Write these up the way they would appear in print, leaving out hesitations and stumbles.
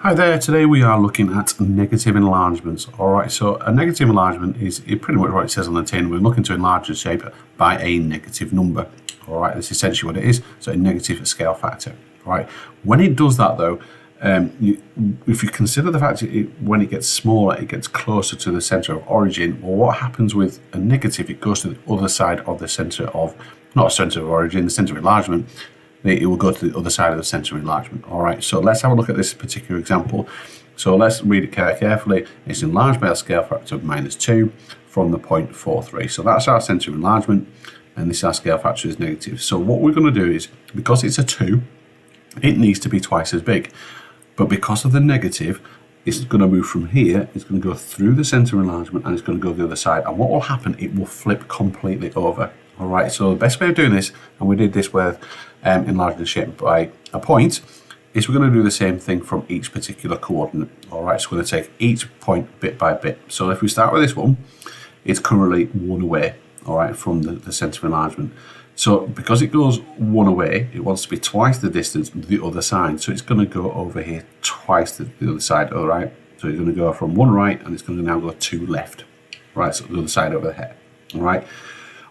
Hi there, today we are looking at negative enlargements. Alright, so a negative enlargement is pretty much what it says on the tin. We're looking to enlarge the shape by a negative number. Alright, that's essentially what it is, so a negative scale factor. Alright, when it does that though, if you consider the fact that when it gets smaller, it gets closer to the centre of origin, well, what happens with a negative, it goes to the other side of the centre of, not centre of origin, the centre of enlargement. It will go to the other side of the centre of enlargement. All right, so let's have a look at this particular example. So let's read it carefully. It's enlarged by a scale factor of -2 from the point 43. So that's our centre of enlargement, and this our scale factor is negative. So what we're going to do is, because it's a 2, it needs to be twice as big. But because of the negative, it's going to move from here, it's going to go through the centre of enlargement, and it's going to go the other side. And what will happen, it will flip completely over. All right, so the best way of doing this, and we did this with enlarging the shape by a point, is we're going to do the same thing from each particular coordinate. All right, so we're going to take each point bit by bit. So if we start with this one, it's currently 1 away, all right, from the centre of enlargement. So because it goes 1 away, it wants to be twice the distance the other side. So it's going to go over here twice the other side, all right? So it's going to go from 1 right, and it's going to now go 2 left, right? So the other side over here, all right?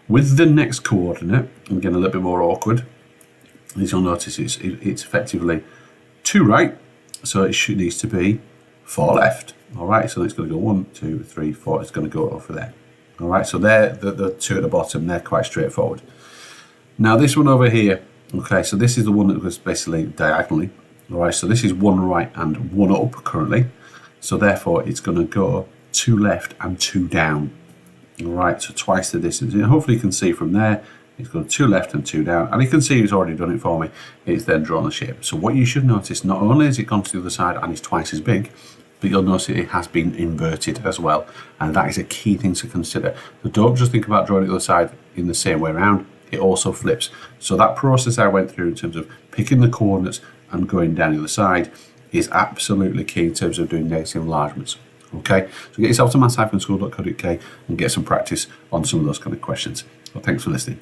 With the next coordinate, I'm getting a little bit more awkward. As you'll notice, it's effectively 2 right, so it needs to be 4 left. All right, so it's going to go 1, 2, 3, 4. It's going to go over there. All right, so they're the 2 at the bottom. They're quite straightforward. Now this one over here, okay, so this is the one that goes basically diagonally. All right, so this is 1 right and 1 up currently. So therefore, it's going to go 2 left and 2 down. All right, so twice the distance. And hopefully you can see from there, it's got 2 left and 2 down. And you can see it's already done it for me. It's then drawn the shape. So what you should notice, not only has it gone to the other side and it's twice as big, but you'll notice it has been inverted as well. And that is a key thing to consider. So don't just think about drawing it the other side in the same way around. It also flips. So that process I went through in terms of picking the coordinates and going down the other side is absolutely key in terms of doing negative enlargements. Okay, so get yourself to maths-school.co.uk and get some practice on some of those kind of questions. Well, thanks for listening.